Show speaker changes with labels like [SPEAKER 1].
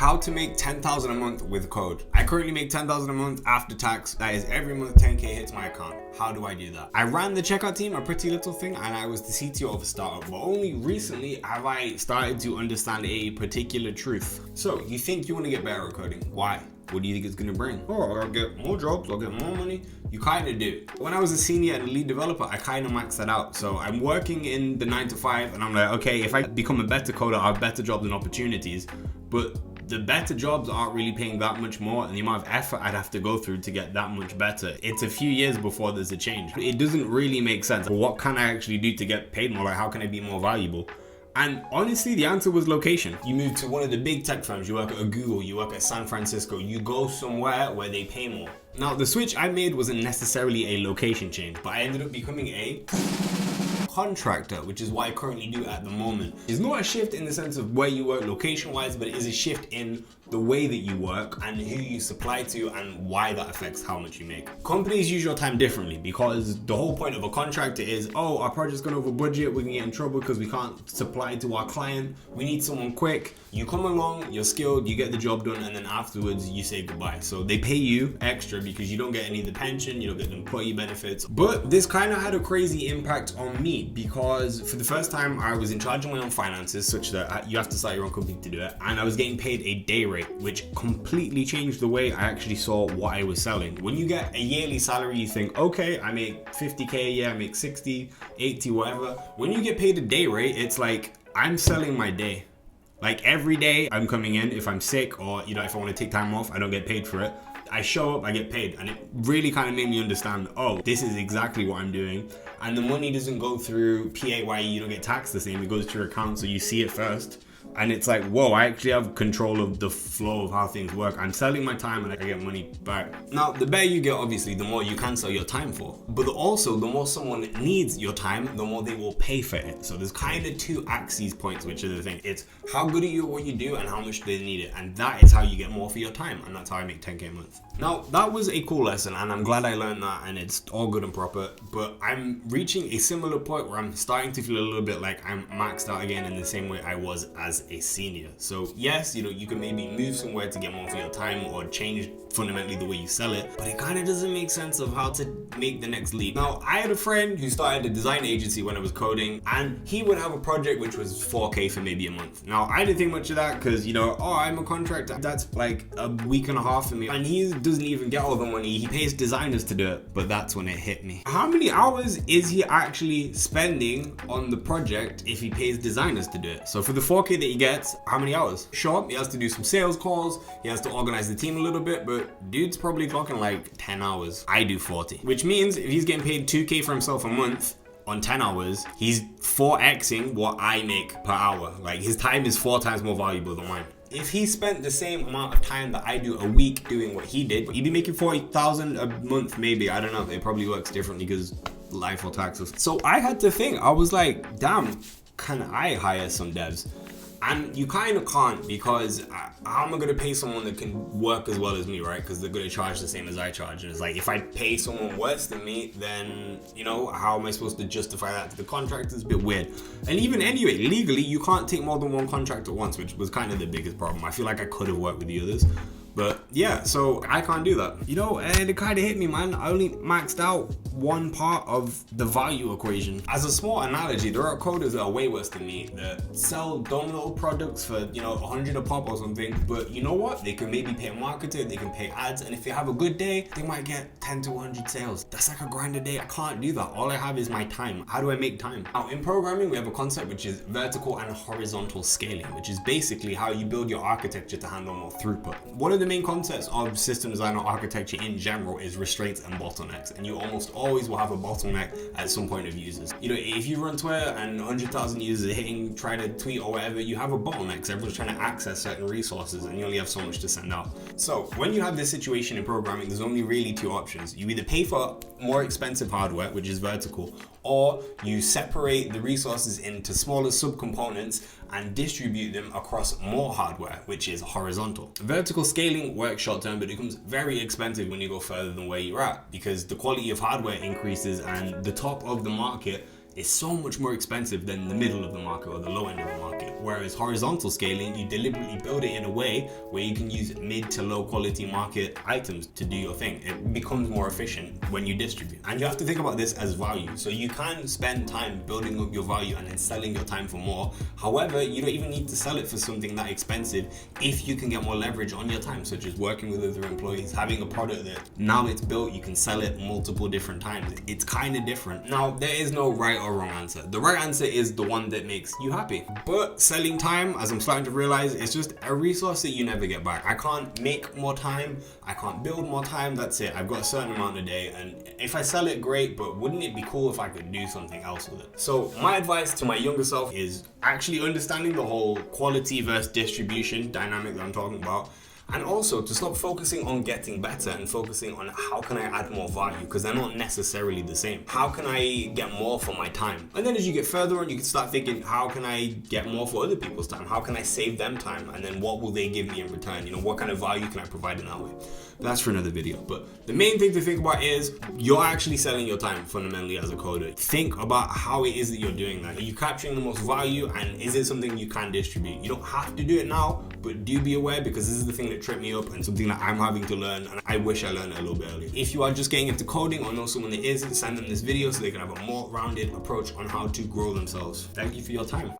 [SPEAKER 1] How to make 10,000 a month with code. I currently make 10,000 a month after tax. That is every month 10k hits my account. How do I do that? I ran the checkout team, a pretty little thing, and I was the CTO of a startup, but only recently have I started to understand a particular truth. So you think you want to get better at coding. Why? What do you think it's gonna bring? Oh, I'll get more jobs, I'll get more money. You kind of do. When I was a senior and a lead developer, I kind of maxed that out. So I'm working in the 9 to 5 and I'm like, okay, if I become a better coder, I have better jobs and opportunities. But the better jobs aren't really paying that much more, and the amount of effort I'd have to go through to get that much better, it's a few years before there's a change. It doesn't really make sense. What can I actually do to get paid more? Like, how can I be more valuable? And honestly, the answer was location. You move to one of the big tech firms, you work at a Google, you work at San Francisco, you go somewhere where they pay more. Now, the switch I made wasn't necessarily a location change, but I ended up becoming a contractor, which is what I currently do at the moment. It's not a shift in the sense of where you work location-wise, but it is a shift in the way that you work and who you supply to and why that affects how much you make. Companies use your time differently because the whole point of a contractor is, oh, our project's gone over budget, we're gonna get in trouble because we can't supply to our client, we need someone quick. You come along, you're skilled, you get the job done, and then afterwards you say goodbye. So they pay you extra because you don't get any of the pension, you don't get the employee benefits. But this kind of had a crazy impact on me because for the first time I was in charge of my own finances, such that you have to start your own company to do it, and I was getting paid a day rate, which completely changed the way I actually saw what I was selling. When you get a yearly salary, you think, okay, I make 50k a year, I make 60, 80, whatever. When you get paid a day rate, it's like I'm selling my day. Like every day I'm coming in, if I'm sick or if I want to take time off, I don't get paid for it. I show up, I get paid, and it really kind of made me understand, oh, this is exactly what I'm doing. And the money doesn't go through PAYE, you don't get taxed the same, it goes to your account, so you see it first. And it's like, whoa, I actually have control of the flow of how things work. I'm selling my time and I get money back. Now, the better you get, obviously, the more you can sell your time for. But also, the more someone needs your time, the more they will pay for it. So there's kind of two axes points, which are the thing. It's how good are you at what you do and how much do they need it. And that is how you get more for your time. And that's how I make 10k a month. Now, that was a cool lesson and I'm glad I learned that and it's all good and proper. But I'm reaching a similar point where I'm starting to feel a little bit like I'm maxed out again in the same way I was as a senior. So yes, you can maybe move somewhere to get more for your time or change fundamentally the way you sell it, but it kind of doesn't make sense of how to make the next leap. Now, I had a friend who started a design agency when I was coding, and he would have a project which was 4k for maybe a month. Now, I didn't think much of that because, oh, I'm a contractor. That's like a week and a half for me. And he doesn't even get all the money. He pays designers to do it, but that's when it hit me. How many hours is he actually spending on the project if he pays designers to do it? So for the 4k that he gets, how many hours? Show up, he has to do some sales calls, he has to organize the team a little bit, but dude's probably clocking like 10 hours. I do 40, which means if he's getting paid 2k for himself a month on 10 hours, he's 4xing what I make per hour. Like his time is 4 times more valuable than mine. If he spent the same amount of time that I do a week doing what he did, he'd be making 40,000 a month maybe. I don't know, it probably works differently because life or taxes. So I had to think, I was like, damn, can I hire some devs? And you kind of can't, because how am I going to pay someone that can work as well as me, right? Because they're going to charge the same as I charge. And it's like, if I pay someone worse than me, then, how am I supposed to justify that to the contractor? It's a bit weird. And even anyway, legally, you can't take more than one contract at once, which was kind of the biggest problem. I feel like I could have worked with the others. But yeah, so I can't do that. And it kind of hit me, man. I only maxed out one part of the value equation. As a small analogy, there are coders that are way worse than me that sell dumb little products for, 100 a pop or something. But you know what? They can maybe pay a marketer, they can pay ads, and if they have a good day, they might get 10 to 100 sales. That's like $1,000 a day. I can't do that. All I have is my time. How do I make time? Now, in programming, we have a concept which is vertical and horizontal scaling, which is basically how you build your architecture to handle more throughput. One of the main concepts of system design or architecture in general is restraints and bottlenecks, and you almost always will have a bottleneck at some point of users. If you run Twitter and 100,000 users are trying to tweet or whatever, you have a bottleneck because everyone's trying to access certain resources and you only have so much to send out. So when you have this situation in programming, there's only really two options. You either pay for more expensive hardware, which is vertical, or you separate the resources into smaller subcomponents and distribute them across more hardware, which is horizontal. Vertical scaling works short term, but it becomes very expensive when you go further than where you're at because the quality of hardware increases and the top of the market is so much more expensive than the middle of the market or the low end of the market. Whereas horizontal scaling, you deliberately build it in a way where you can use mid to low quality market items to do your thing. It becomes more efficient when you distribute. And you have to think about this as value. So you can spend time building up your value and then selling your time for more. However, you don't even need to sell it for something that expensive if you can get more leverage on your time, such as working with other employees, having a product that now it's built, you can sell it multiple different times. It's kind of different. Now, there is no right or wrong answer. The right answer is the one that makes you happy. But selling time, as I'm starting to realize, is just a resource that you never get back. I can't make more time. I can't build more time. That's it. I've got a certain amount a day, and if I sell it, great, but wouldn't it be cool if I could do something else with it? So my advice to my younger self is actually understanding the whole quality versus distribution dynamic that I'm talking about. And also to stop focusing on getting better and focusing on how can I add more value, because they're not necessarily the same. How can I get more for my time? And then as you get further on, you can start thinking, how can I get more for other people's time? How can I save them time? And then what will they give me in return? You know, what kind of value can I provide in that way? That's for another video. But the main thing to think about is you're actually selling your time fundamentally as a coder. Think about how it is that you're doing that. Are you capturing the most value, and is it something you can distribute? You don't have to do it now, but do be aware, because this is the thing that tripped me up and something that I'm having to learn, and I wish I learned it a little bit earlier. If you are just getting into coding or know someone that is, send them this video so they can have a more rounded approach on how to grow themselves. Thank you for your time.